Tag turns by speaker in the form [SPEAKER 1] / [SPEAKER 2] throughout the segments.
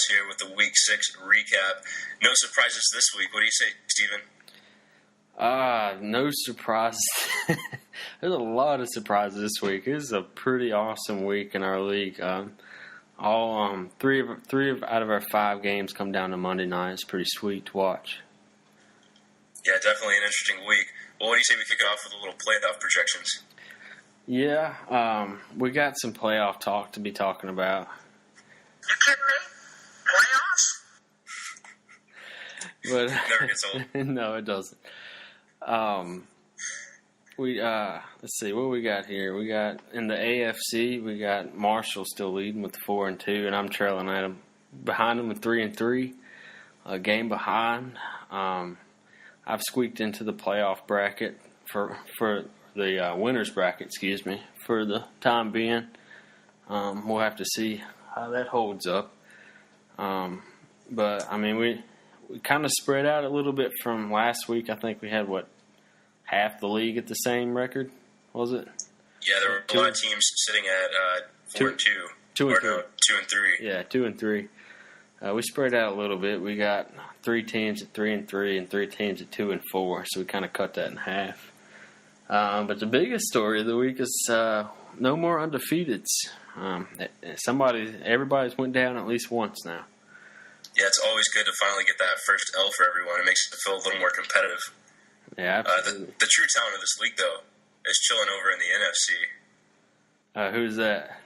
[SPEAKER 1] here with the Week 6 recap. No surprises this week. What do you say, Steven?
[SPEAKER 2] No surprises. There's a lot of surprises this week. This is a pretty awesome week in our league. Three out of our 5 games come down to Monday night. It's pretty sweet to watch.
[SPEAKER 1] Yeah, definitely an interesting week. Well, what do you say we kick it off with a little playoff projections?
[SPEAKER 2] Yeah, we got some playoff talk to be talking about.
[SPEAKER 3] You kidding me? Playoffs?
[SPEAKER 2] But
[SPEAKER 1] Never gets old.
[SPEAKER 2] No, it doesn't. Let's see what we got here. We got in the AFC, we got Marshall still leading with 4-2, and I'm trailing at him behind him with 3-3, a game behind. I've squeaked into the playoff bracket for the winners bracket, for the time being. We'll have to see how that holds up. But I mean, we kind of spread out a little bit from last week. I think we had half the league at the same record, was it?
[SPEAKER 1] Yeah, there were a lot of teams sitting at 4-2. 2 and 3.
[SPEAKER 2] Yeah, 2 and 3. We spread out a little bit. We got 3 teams at 3-3 and 3 teams at 2 and 4. So we kind of cut that in half. But the biggest story of the week is no more undefeateds. Everybody's went down at least once now.
[SPEAKER 1] Yeah, it's always good to finally get that first L for everyone. It makes it feel a little more competitive.
[SPEAKER 2] Yeah, absolutely.
[SPEAKER 1] The true talent of this league, though, is chilling over in the NFC.
[SPEAKER 2] Who's that?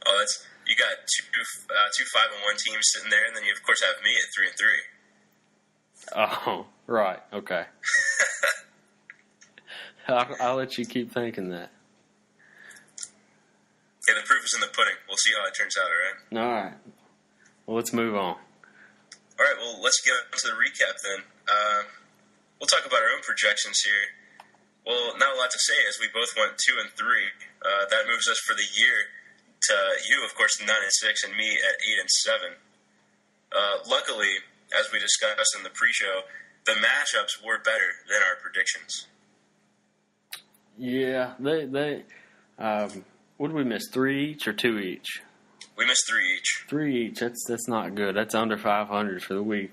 [SPEAKER 1] Oh, you got two 5-1 teams sitting there, and then you of course have me at 3-3.
[SPEAKER 2] Oh, right. Okay. I'll let you keep thinking that.
[SPEAKER 1] Yeah, the proof is in the pudding. We'll see how it turns out, all
[SPEAKER 2] All right. Well, let's move on.
[SPEAKER 1] All right, well, let's get into the recap then. We'll talk about our own projections here. Well, not a lot to say as we both went 2 and 3. That moves us for the year to you, of course, 9 and 6, and me at 8 and 7. Luckily, as we discussed in the pre-show, the matchups were better than our predictions.
[SPEAKER 2] Yeah, they what did we miss? 3 each or 2 each?
[SPEAKER 1] We missed 3 each.
[SPEAKER 2] 3 each. That's not good. That's under 500 for the week.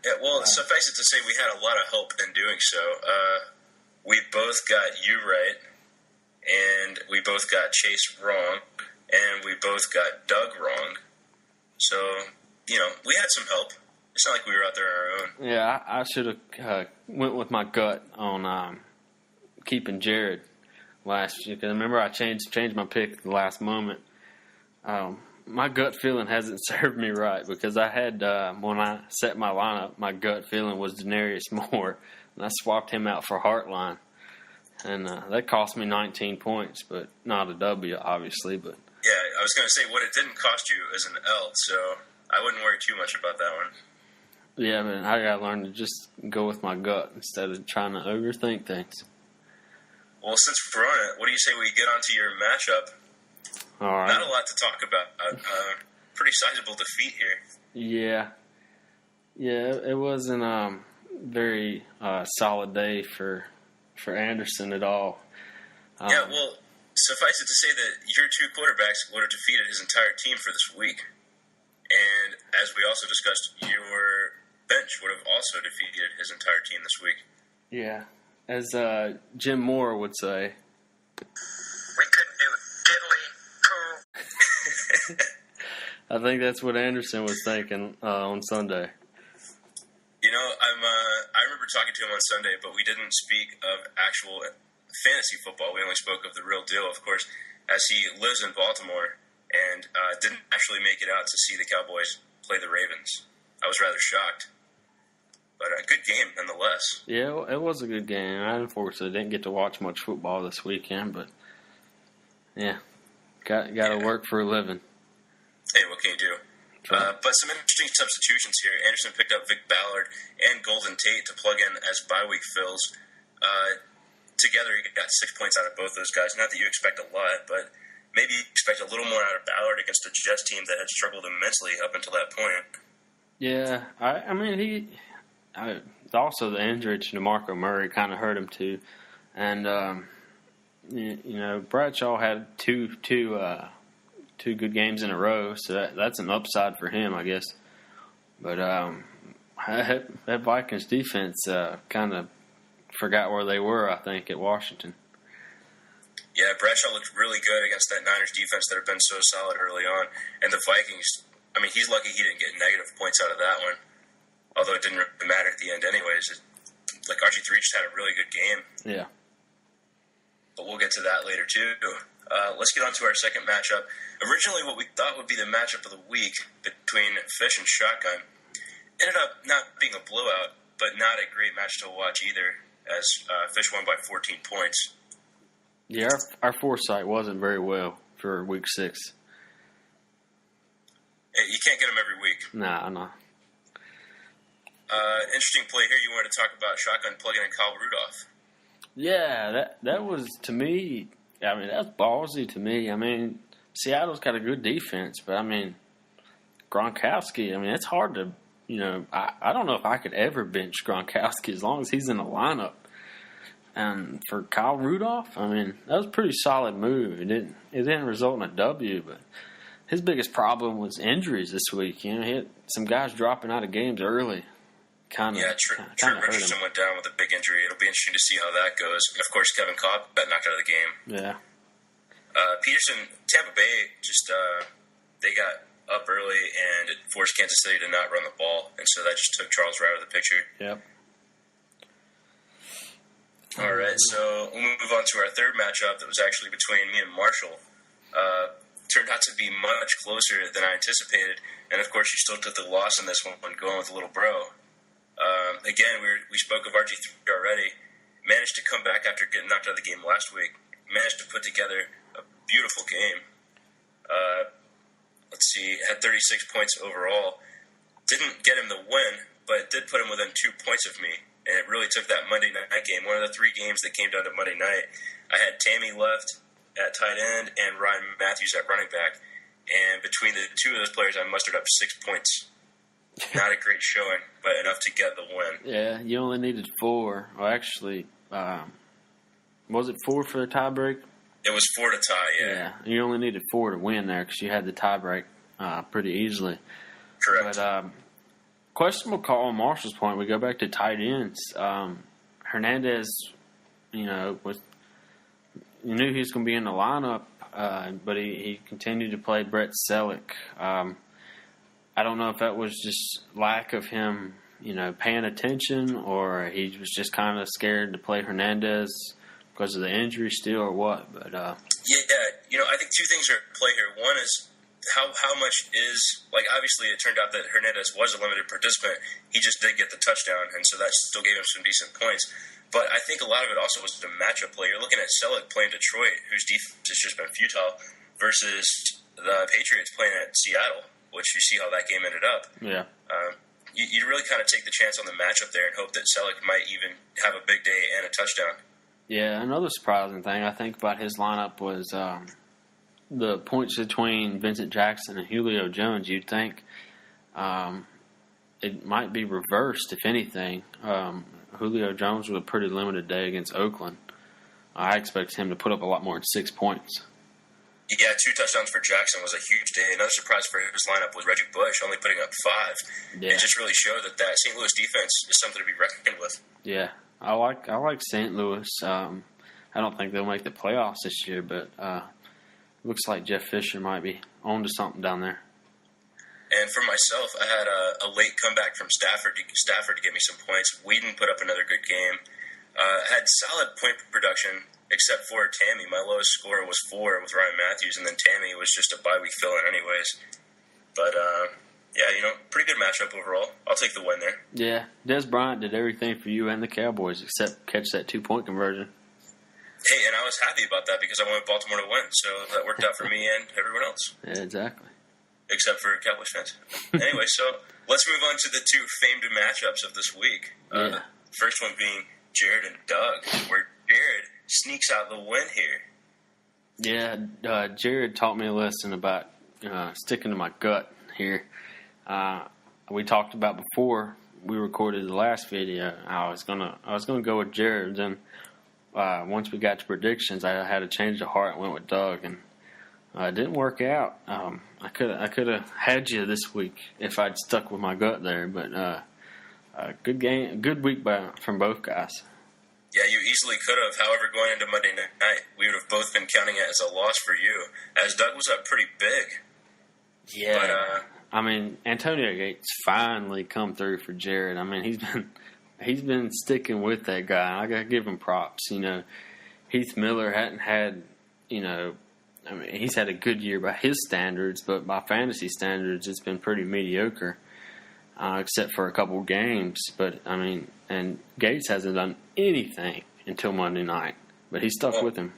[SPEAKER 1] Yeah, well, suffice it to say, we had a lot of help in doing so. We both got you right, and we both got Chase wrong, and we both got Doug wrong. So, we had some help. It's not like we were out there on our own.
[SPEAKER 2] Yeah, I should have went with my gut on keeping Jared last year. Because remember, I changed my pick at the last moment. My gut feeling hasn't served me right because I had, when I set my lineup, my gut feeling was Denarius Moore, and I swapped him out for Hartline. And that cost me 19 points, but not a W, obviously. But
[SPEAKER 1] yeah, I was going to say what it didn't cost you is an L, so I wouldn't worry too much about that one.
[SPEAKER 2] Yeah, but I got to learn to just go with my gut instead of trying to overthink things.
[SPEAKER 1] Well, since we're on it, what do you say we get onto your matchup?
[SPEAKER 2] All right.
[SPEAKER 1] Not a lot to talk about. Pretty sizable defeat here.
[SPEAKER 2] Yeah, it wasn't a very solid day for Anderson at all.
[SPEAKER 1] Yeah, well, suffice it to say that your 2 quarterbacks would have defeated his entire team for this week. And as we also discussed, your bench would have also defeated his entire team this week.
[SPEAKER 2] Yeah, as Jim Moore would say.
[SPEAKER 3] We couldn't do diddly poo.
[SPEAKER 2] I think that's what Anderson was thinking on Sunday.
[SPEAKER 1] I remember talking to him on Sunday, but we didn't speak of actual fantasy football. We only spoke of the real deal, of course, as he lives in Baltimore and didn't actually make it out to see the Cowboys play the Ravens. I was rather shocked. But a good game, nonetheless.
[SPEAKER 2] Yeah, it was a good game. I unfortunately didn't get to watch much football this weekend, but yeah, got to work for a living.
[SPEAKER 1] Hey, what can you do? But some interesting substitutions here. Anderson picked up Vic Ballard and Golden Tate to plug in as bye week fills. Together, he got 6 points out of both those guys. Not that you expect a lot, but maybe you expect a little more out of Ballard against a Jets team that had struggled immensely up until that point.
[SPEAKER 2] Yeah, I mean, also the injury to DeMarco Murray kind of hurt him too. And, Bradshaw had two 2 good games in a row, so that's an upside for him, I guess. But that Vikings defense kind of forgot where they were, I think, at Washington.
[SPEAKER 1] Yeah, Bradshaw looked really good against that Niners defense that had been so solid early on. And the Vikings, I mean, he's lucky he didn't get negative points out of that one, although it didn't really matter at the end anyways. Like, RG3 just had a really good game.
[SPEAKER 2] Yeah.
[SPEAKER 1] But we'll get to that later, too. Let's get on to our second matchup. Originally, what we thought would be the matchup of the week between Fish and Shotgun ended up not being a blowout, but not a great match to watch either, as Fish won by 14 points.
[SPEAKER 2] Yeah, our foresight wasn't very well for Week 6.
[SPEAKER 1] You can't get them every week.
[SPEAKER 2] Nah.
[SPEAKER 1] Interesting play here. You wanted to talk about Shotgun plugging in Kyle Rudolph.
[SPEAKER 2] Yeah, that was, to me, I mean, that's ballsy to me. I mean, Seattle's got a good defense, but, I mean, Gronkowski, I mean, it's hard to, I don't know if I could ever bench Gronkowski as long as he's in the lineup. And for Kyle Rudolph, I mean, that was a pretty solid move. It didn't result in a W, but his biggest problem was injuries this week. He had some guys dropping out of games early. Trent Richardson went down with a big injury. It'll be interesting to see how that goes. And of course, Kevin Cobb got knocked out of the game. Yeah. Peterson, Tampa Bay, they got up early and it forced Kansas City to not run the ball, and so that just took Charles right out of the picture. Yep. All right, so we'll move on to our third matchup that was actually between me and Marshall. Turned out to be much closer than I anticipated, and of course you still took the loss in this one, going with the little bro. Again, we spoke of RG3 already. Managed to come back after getting knocked out of the game last week. Managed to put together a beautiful game. Had 36 points overall. Didn't get him the win, but did put him within 2 points of me. And it really took that Monday night game, one of the 3 games that came down to Monday night. I had Tammy left at tight end and Ryan Matthews at running back. And between the 2 of those players, I mustered up 6 points. Not a great showing, but enough to get the win. Yeah, you only needed 4. Well, actually, was it 4 for the tie break? It was 4 to tie, yeah. You only needed 4 to win there because you had the tie break pretty easily. Correct. But questionable call on Marshall's point. We go back to tight ends. Hernandez, you knew he was going to be in the lineup, but he continued to play Brett Selleck. I don't know if that was just lack of him, paying attention, or he was just kind of scared to play Hernandez because of the injury still, or what. But I think 2 things are at play here. One is how much is, obviously it turned out that Hernandez was a limited participant. He just did get the touchdown, and so that still gave him some decent points. But I think a lot of it also was the matchup play. You're looking at Selleck playing Detroit, whose defense has just been futile, versus the Patriots playing at Seattle, which you see how that game ended up. Yeah. You really kind of take the chance on the matchup there and hope that Selleck might even have a big day and a touchdown. Yeah, another surprising thing I think about his lineup was the points between Vincent Jackson and Julio Jones. You'd think it might be reversed, if anything. Julio Jones with a pretty limited day against Oakland. I expect him to put up a lot more than 6 points. Yeah, 2 touchdowns for Jackson was a huge day. Another surprise for his lineup was Reggie Bush only putting up 5. Yeah. It just really showed that St. Louis defense is something to be reckoned with. Yeah, I like St. Louis. I don't think they'll make the playoffs this year, but looks like Jeff Fisher might be on to something down there. And for myself, I had a late comeback from Stafford to get me some points. Whedon put up another good game. Had solid point production, except for Tammy. My lowest score was 4 with Ryan Matthews, and then Tammy was just a bye week fill-in anyways. But, pretty good matchup overall. I'll take the win there. Yeah, Des Bryant did everything for you and the Cowboys except catch that 2-point conversion. Hey, and I was happy about that because I wanted Baltimore to win, so that worked out for me and everyone else. Yeah, exactly. Except for Cowboys fans. Anyway, so let's move on to the 2 famed matchups of this week. First one being Jared and Doug, where Jared sneaks out the win here. Yeah, Jared taught me a lesson about sticking to my gut here. We talked about before we recorded the last video. I was gonna go with Jared. Then once we got to predictions, I had to change the heart and went with Doug. And It didn't work out. I could have had you this week if I'd stuck with my gut there, but good game, good week from both guys.
[SPEAKER 1] Yeah, you easily could have. However, going into Monday night, we would have both been counting it as a loss for you, as Doug was up pretty big.
[SPEAKER 2] Yeah.
[SPEAKER 1] But,
[SPEAKER 2] I mean, Antonio Gates finally come through for Jared. I mean, he's been sticking with that guy. I got to give him props. You know, Heath Miller hadn't had, I mean, he's had a good year by his standards, but by fantasy standards, it's been pretty mediocre, except for a couple games. But, I mean, and Gates hasn't done anything until Monday night, but he stuck with him.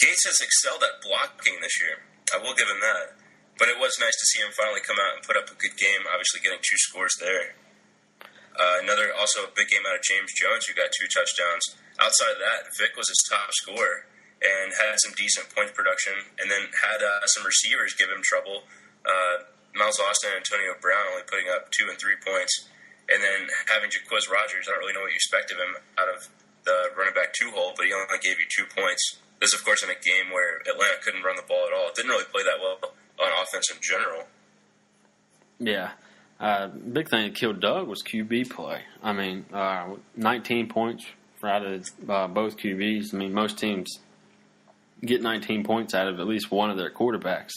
[SPEAKER 1] Gates has excelled at blocking this year. I will give him that. But it was nice to see him finally come out and put up a good game, obviously getting 2 scores there. Also a big game out of James Jones, who got 2 touchdowns. Outside of that, Vic was his top scorer and had some decent point production, and then had some receivers give him trouble. Miles Austin and Antonio Brown only putting up 2 and 3 points. And then having Jaquiz Rogers, I don't really know what you expect of him out of the running back 2 hole, but he only gave you 2 points. This, of course, in a game where Atlanta couldn't run the ball at all. It didn't really play that well on offense in general.
[SPEAKER 2] Yeah. Big thing that killed Doug was QB play. I mean, 19 points out of both QBs. I mean, most teams get 19 points out of at least one of their quarterbacks.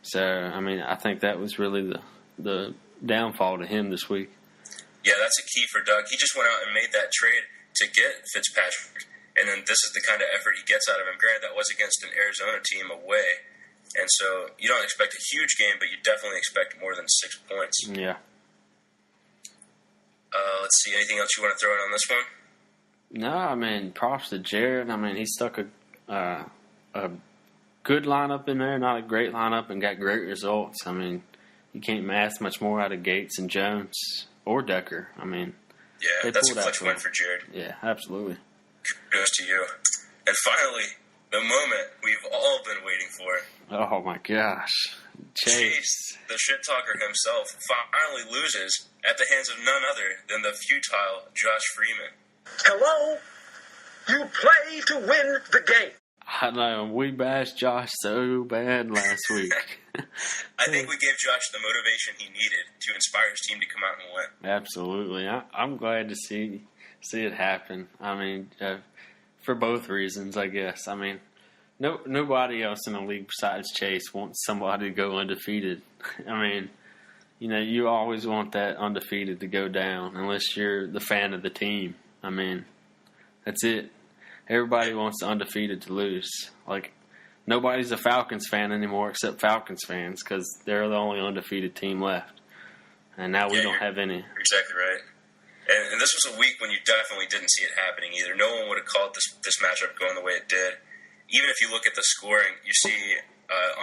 [SPEAKER 2] So, I mean, I think that was really the downfall to him this week.
[SPEAKER 1] Yeah, that's a key for Doug. He just went out and made that trade to get Fitzpatrick, and then this is the kind of effort he gets out of him. Granted, that was against an Arizona team away, and so you don't expect a huge game, but you definitely expect more than 6 points.
[SPEAKER 2] Yeah.
[SPEAKER 1] Let's see, anything else you want to throw in on this one?
[SPEAKER 2] No, I mean, props to Jared. I mean, he stuck a good lineup in there, not a great lineup, and got great results. I mean, you can't ask much more out of Gates and Jones or Decker. I mean,
[SPEAKER 1] yeah, that's a clutch win for Jared.
[SPEAKER 2] Yeah, absolutely.
[SPEAKER 1] Kudos to you. And finally, the moment we've all been waiting for.
[SPEAKER 2] Oh, my gosh.
[SPEAKER 1] Chase, the shit talker himself, finally loses at the hands of none other than the futile Josh Freeman.
[SPEAKER 4] Hello? You play to win the game.
[SPEAKER 2] I know. We bashed Josh so bad last week.
[SPEAKER 1] I think we gave Josh the motivation he needed to inspire his team to come out and win.
[SPEAKER 2] Absolutely. I'm glad to see it happen. I mean, for both reasons, I guess. I mean, nobody else in the league besides Chase wants somebody to go undefeated. I mean, you always want that undefeated to go down unless you're the fan of the team. I mean, that's it. Everybody wants the undefeated to lose. Like, nobody's a Falcons fan anymore except Falcons fans because they're the only undefeated team left. And now we don't have any.
[SPEAKER 1] You're exactly right. And this was a week when you definitely didn't see it happening either. No one would have called this matchup going the way it did. Even if you look at the scoring, you see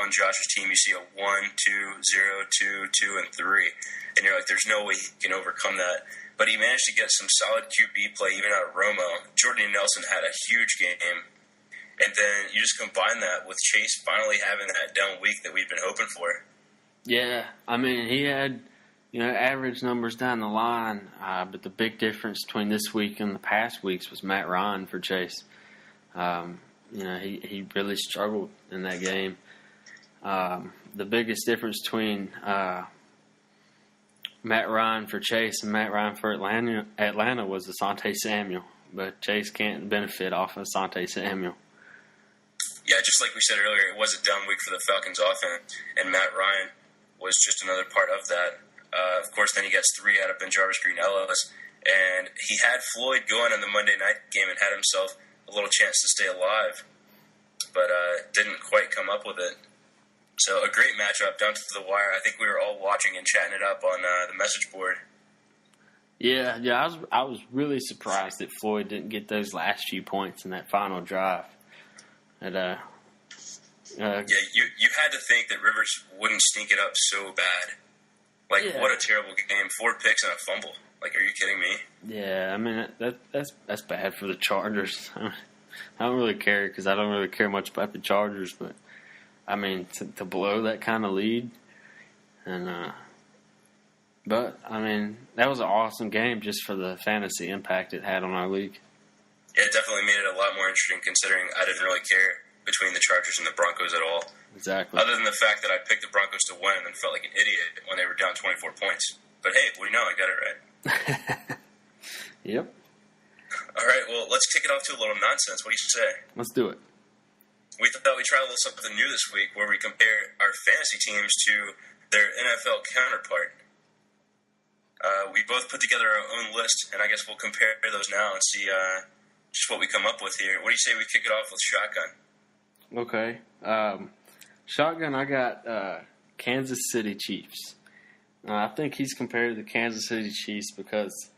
[SPEAKER 1] on Josh's team, you see a 1, 2, 0, 2, 2, and 3. And you're like, there's no way he can overcome that. But he managed to get some solid QB play even out of Romo. Jordan Nelson had a huge game. And then you just combine that with Chase finally having that down week that we've been hoping for.
[SPEAKER 2] Yeah, I mean, he had, average numbers down the line. But the big difference between this week and the past weeks was Matt Ryan for Chase. He really struggled in that game. The biggest difference between Matt Ryan for Chase and Matt Ryan for Atlanta was Asante Samuel. But Chase can't benefit off of Asante Samuel.
[SPEAKER 1] Yeah, just like we said earlier, it was a down week for the Falcons offense, and Matt Ryan was just another part of that. Of course, then he gets 3 out of Ben Jarvis Green Ellis, and he had Floyd going in the Monday night game and had himself a little chance to stay alive, but didn't quite come up with it. So a great matchup down to the wire. I think we were all watching and chatting it up on the message board.
[SPEAKER 2] Yeah, I was really surprised that Floyd didn't get those last few points in that final drive.
[SPEAKER 1] Yeah, you had to think that Rivers wouldn't stink it up so bad. What a terrible game. 4 picks and a fumble. Are you kidding me?
[SPEAKER 2] Yeah, I mean, that's bad for the Chargers. I don't really care because I don't really care much about the Chargers, but, I mean, to blow that kind of lead. But, I mean, that was an awesome game just for the fantasy impact it had on our league.
[SPEAKER 1] Yeah, it definitely made it a lot more interesting considering I didn't really care between the Chargers and the Broncos at all.
[SPEAKER 2] exactly.
[SPEAKER 1] Other than the fact that I picked the Broncos to win and felt like an idiot when they were down 24 points. But hey, what do you know? I got it right.
[SPEAKER 2] Yep.
[SPEAKER 1] All right, well, let's kick it off to a little nonsense. What do you say?
[SPEAKER 2] Let's do it.
[SPEAKER 1] We thought we'd try a little something new this week where we compare our fantasy teams to their NFL counterpart. We both put together our own list, and I guess we'll compare those now and see just what we come up with here. What do you say we kick it off with shotgun?
[SPEAKER 2] Okay. Shotgun, I got Kansas City Chiefs. I think he's compared to the Kansas City Chiefs because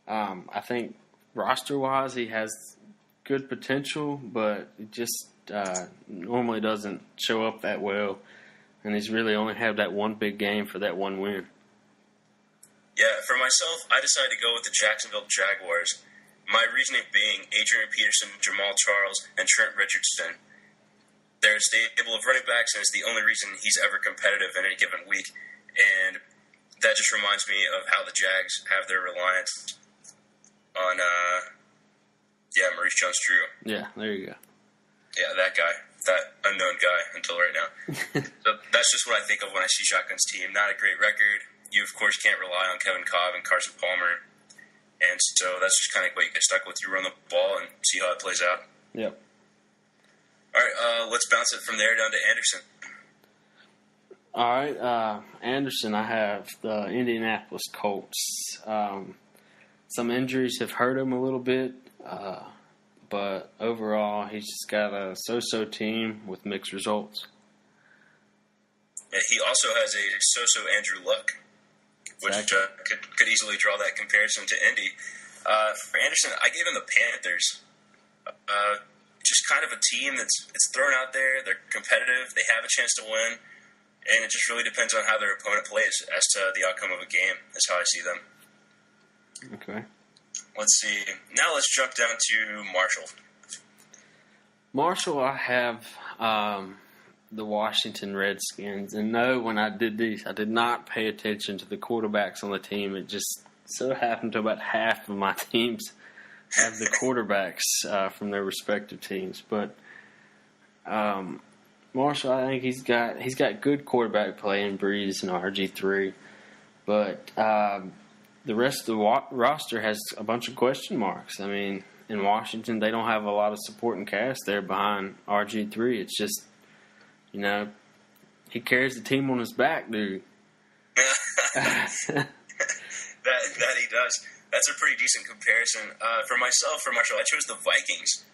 [SPEAKER 2] I think roster-wise he has good potential, but it just normally doesn't show up that well. And he's really only had that one big game for that one win.
[SPEAKER 1] Yeah, for myself, I decided to go with the Jacksonville Jaguars. My reasoning being Adrian Peterson, Jamal Charles, and Trent Richardson. They're a stable of running backs, and it's the only reason he's ever competitive in any given week. And that just reminds me of how the Jags have their reliance on, Maurice Jones-Drew.
[SPEAKER 2] Yeah, there you go.
[SPEAKER 1] Yeah, that guy. That unknown guy until right now. So that's just what I think of when I see Shotgun's team. Not a great record. You, of course, can't rely on Kevin Cobb and Carson Palmer. And so that's just kind of what you get stuck with. You run the ball and see how it plays out.
[SPEAKER 2] Yep.
[SPEAKER 1] All right, let's bounce it from there down to Anderson.
[SPEAKER 2] All right, Anderson, I have the Indianapolis Colts. Some injuries have hurt him a little bit, but overall he's just got a so-so team with mixed results.
[SPEAKER 1] Yeah, he also has a so-so Andrew Luck, which could easily draw that comparison to Indy. For Anderson, I gave him the Panthers. Just kind of a team it's thrown out there. They're competitive. They have a chance to win. And it just really depends on how their opponent plays as to the outcome of a game. That's how I see them.
[SPEAKER 2] Okay.
[SPEAKER 1] Let's see. Now let's jump down to Marshall.
[SPEAKER 2] Marshall, I have the Washington Redskins. And no, when I did these, I did not pay attention to the quarterbacks on the team. It just so happened to about half of my teams have the quarterbacks from their respective teams. But Marshall, I think he's got good quarterback play in Breeze and RG3. But the rest of the roster has a bunch of question marks. I mean, in Washington, they don't have a lot of supporting cast there behind RG3. It's just, he carries the team on his back, dude.
[SPEAKER 1] that he does. That's a pretty decent comparison. For myself, for Marshall, I chose the Vikings.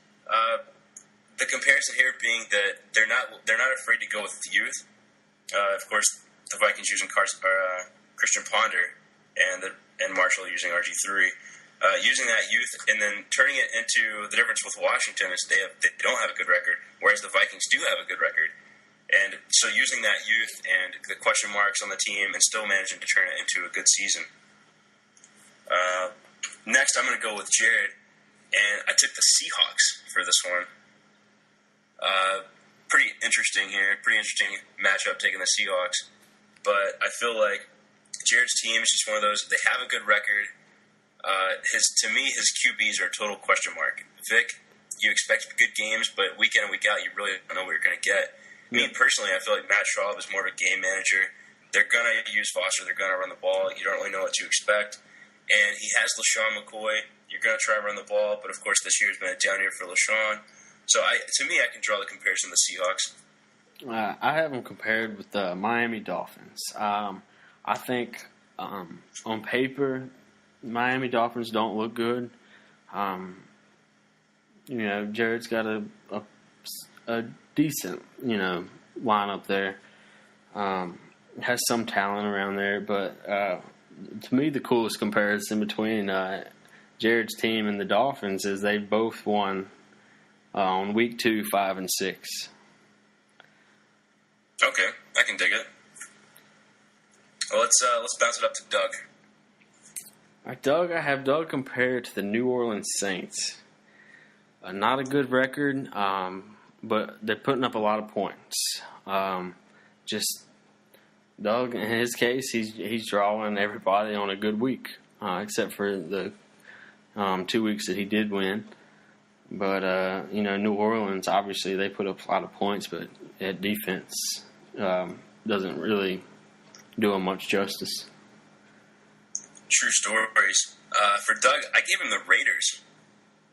[SPEAKER 1] The comparison here being that they're not afraid to go with youth. Of course, the Vikings using Christian Ponder and Marshall using RG3. Using that youth and then turning it into the difference with Washington is they don't have a good record, whereas the Vikings do have a good record. And so using that youth and the question marks on the team and still managing to turn it into a good season. Next, I'm going to go with Jared, and I took the Seahawks for this one. Pretty interesting here. Pretty interesting matchup taking the Seahawks. But I feel like Jared's team is just one of those. They have a good record. To me, his QBs are a total question mark. Vic, you expect good games, but week in and week out, you really don't know what you're going to get. Me personally, I feel like Matt Schaub is more of a game manager. They're going to use Foster. They're going to run the ball. You don't really know what to expect. And he has LaShawn McCoy. You're going to try and run the ball, but of course this year's been a down year for LaShawn. So to me, I can draw the comparison to the Seahawks.
[SPEAKER 2] I have them compared with the Miami Dolphins. I think on paper, Miami Dolphins don't look good. Jared's got a decent, lineup there. Has some talent around there, but to me, the coolest comparison between Jared's team and the Dolphins is they both won on week 2, 5 and 6.
[SPEAKER 1] Okay, I can dig it. Well, let's bounce it up to Doug.
[SPEAKER 2] All right, Doug, I have Doug compared to the New Orleans Saints. Not a good record, but they're putting up a lot of points. Just Doug, in his case, he's drawing everybody on a good week, except for the 2 weeks that he did win. But, New Orleans, obviously, they put up a lot of points, but at defense doesn't really do them much justice.
[SPEAKER 1] True stories. For Doug, I gave him the Raiders.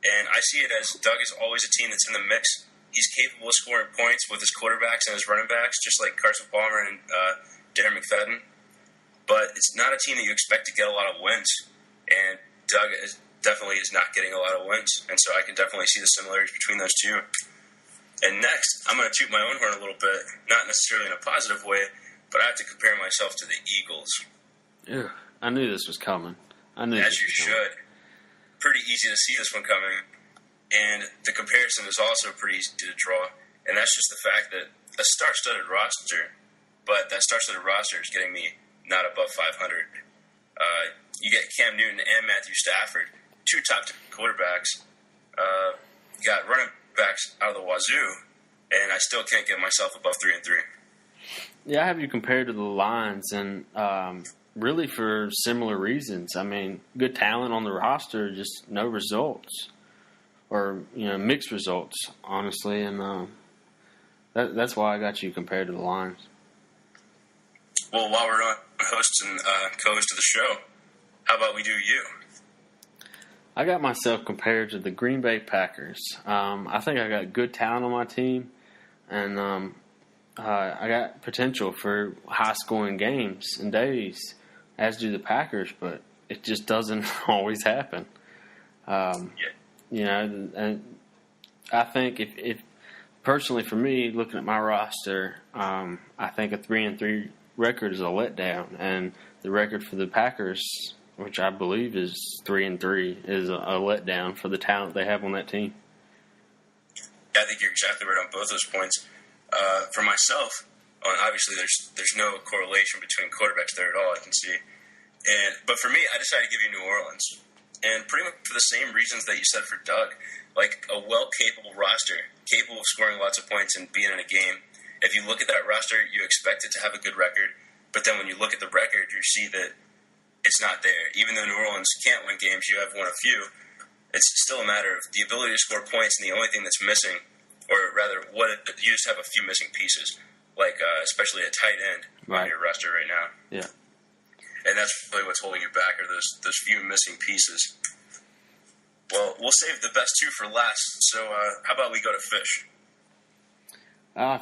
[SPEAKER 1] And I see it as Doug is always a team that's in the mix. He's capable of scoring points with his quarterbacks and his running backs, just like Carson Palmer and Darren McFadden. But it's not a team that you expect to get a lot of wins. And Doug definitely is not getting a lot of wins. And so I can definitely see the similarities between those two. And next, I'm going to toot my own horn a little bit, not necessarily in a positive way, but I have to compare myself to the Eagles.
[SPEAKER 2] Ugh, I knew this was coming.
[SPEAKER 1] As you should. Pretty easy to see this one coming. And the comparison is also pretty easy to draw. And that's just the fact that a star-studded roster, but that star-studded roster is getting me not above 500. You get Cam Newton and Matthew Stafford, two top quarterbacks. You got running backs out of the wazoo, and I still can't get myself above 3-3.
[SPEAKER 2] Yeah, I have you compared to the Lions, and really for similar reasons. I mean, good talent on the roster, just no results, or mixed results, honestly, and that's why I got you compared to the Lions.
[SPEAKER 1] Well, while we're on hosts and co-host of the show, how about we do you?
[SPEAKER 2] I got myself compared to the Green Bay Packers. I think I got good talent on my team, and I got potential for high-scoring games and days, as do the Packers, but it just doesn't always happen. And I think if personally for me, looking at my roster, I think a 3-3 record is a letdown, and the record for the Packers, which I believe is 3-3, is a letdown for the talent they have on that team.
[SPEAKER 1] Yeah, I think you're exactly right on both those points. For myself, obviously there's no correlation between quarterbacks there at all, I can see. But for me, I decided to give you New Orleans. And pretty much for the same reasons that you said for Doug. Like a well-capable roster, capable of scoring lots of points and being in a game. If you look at that roster, you expect it to have a good record. But then when you look at the record, you see that it's not there. Even though New Orleans can't win games, you have won a few. It's still a matter of the ability to score points, and the only thing that's missing, or rather, you just have a few missing pieces, like especially a tight end on your roster right now.
[SPEAKER 2] Yeah.
[SPEAKER 1] And that's really what's holding you back, are those few missing pieces. Well, we'll save the best two for last. So how about we go to Fish?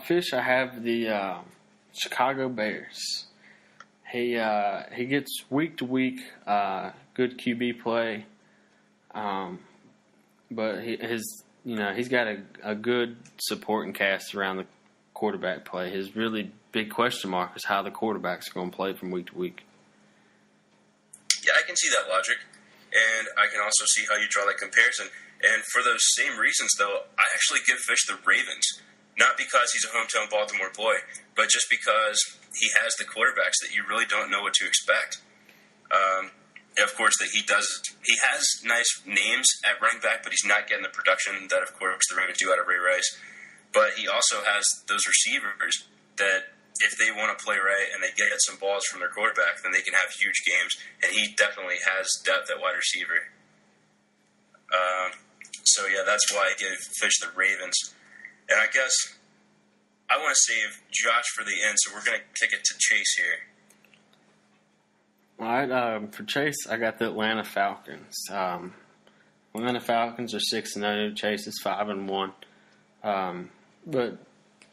[SPEAKER 2] Fish, I have the Chicago Bears. He gets week to week good QB play, but he's got a good supporting cast around the quarterback play. His really big question mark is how the quarterback's going to play from week to week.
[SPEAKER 1] Yeah, I can see that logic, and I can also see how you draw that comparison. And for those same reasons, though, I actually give Fish the Ravens. Not because he's a hometown Baltimore boy, but just because he has the quarterbacks that you really don't know what to expect. Of course, he has nice names at running back, but he's not getting the production that, of course, the Ravens do out of Ray Rice. But he also has those receivers that, if they want to play right and they get some balls from their quarterback, then they can have huge games. And he definitely has depth at wide receiver. So, yeah, that's why I give Fish the Ravens. And I guess I want to save Josh for the end, so we're going to kick it to Chase here.
[SPEAKER 2] All right, for Chase, I got the Atlanta Falcons. Atlanta Falcons are 6-0. Chase is 5-1. But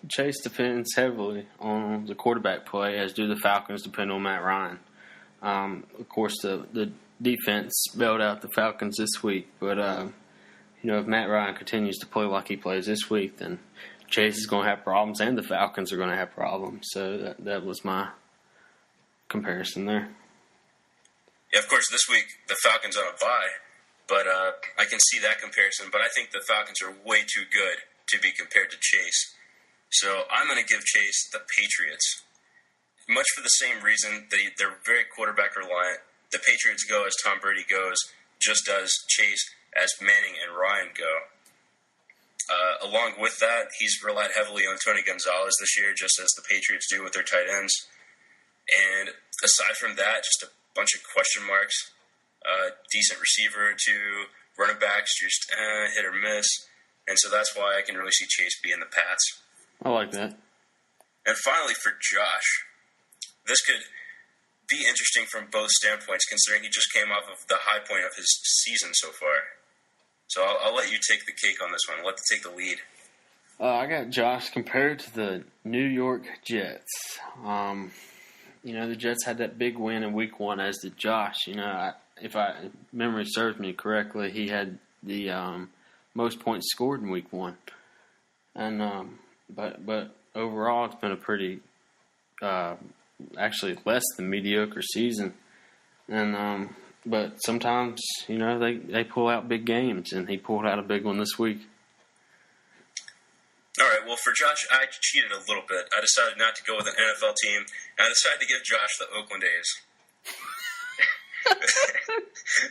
[SPEAKER 2] Chase depends heavily on the quarterback play, as do the Falcons depend on Matt Ryan. Of course, the defense bailed out the Falcons this week, but if Matt Ryan continues to play like he plays this week, then Chase is going to have problems, and the Falcons are going to have problems. So that was my comparison there.
[SPEAKER 1] Yeah, of course, this week the Falcons are on a bye, but I can see that comparison. But I think the Falcons are way too good to be compared to Chase. So I'm going to give Chase the Patriots, much for the same reason that they're very quarterback reliant. The Patriots go as Tom Brady goes, just as Chase as Manning and Ryan go. Along with that, he's relied heavily on Tony Gonzalez this year, just as the Patriots do with their tight ends. And aside from that, just a bunch of question marks. Decent receiver to running backs, just hit or miss. And so that's why I can really see Chase being the Pats.
[SPEAKER 2] I like that.
[SPEAKER 1] And finally, for Josh, this could be interesting from both standpoints, considering he just came off of the high point of his season so far. So I'll let you take the cake on this one. I'll let you take the lead.
[SPEAKER 2] I got Josh compared to the New York Jets. The Jets had that big win in Week 1, as did Josh. If memory serves me correctly, he had the most points scored in Week 1. And but overall, it's been a pretty actually less than mediocre season. And but sometimes they pull out big games, and he pulled out a big one this week.
[SPEAKER 1] All right, well, for Josh, I cheated a little bit. I decided not to go with an NFL team, and I decided to give Josh the Oakland A's.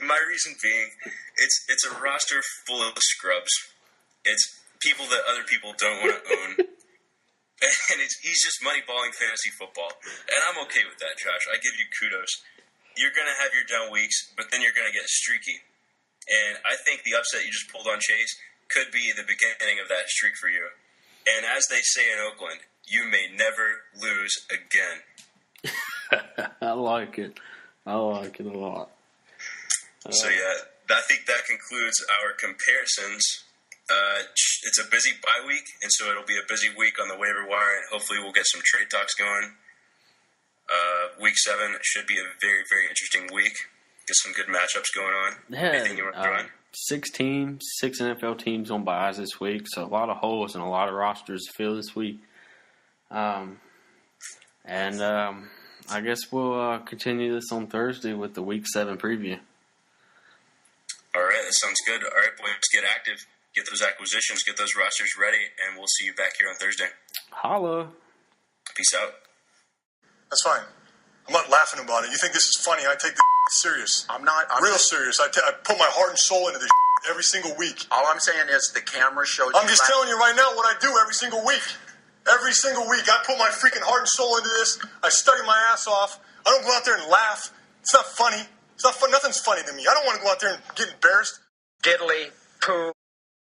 [SPEAKER 1] My reason being, it's a roster full of scrubs. It's people that other people don't want to own. And he's just money-balling fantasy football. And I'm okay with that, Josh. I give you kudos. You're going to have your down weeks, but then you're going to get streaky. And I think the upset you just pulled on Chase could be the beginning of that streak for you. And as they say in Oakland, you may never lose again.
[SPEAKER 2] I like it. I like it a lot.
[SPEAKER 1] So, I think that concludes our comparisons. It's a busy bye week, and so it'll be a busy week on the waiver wire, and hopefully we'll get some trade talks going. Week 7 should be a very, very interesting week. Get some good matchups going on. Anything you want to throw in?
[SPEAKER 2] 6 teams, 6 NFL teams on buys this week, so a lot of holes and a lot of rosters to fill this week. I guess we'll continue this on Thursday with the Week 7 preview.
[SPEAKER 1] All right, that sounds good. All right, boys, get active. Get those acquisitions, get those rosters ready, and we'll see you back here on Thursday.
[SPEAKER 2] Holla.
[SPEAKER 1] Peace out.
[SPEAKER 5] That's fine. I'm not laughing about it. You think this is funny? I take this serious.
[SPEAKER 3] I'm not. I'm
[SPEAKER 5] real serious. I put my heart and soul into this every single week.
[SPEAKER 3] All I'm saying is the camera shows.
[SPEAKER 5] I'm just telling you right now what I do every single week. Every single week, I put my freaking heart and soul into this. I study my ass off. I don't go out there and laugh. It's not funny. It's not fun. Nothing's funny to me. I don't want to go out there and get embarrassed.
[SPEAKER 3] Diddly poo.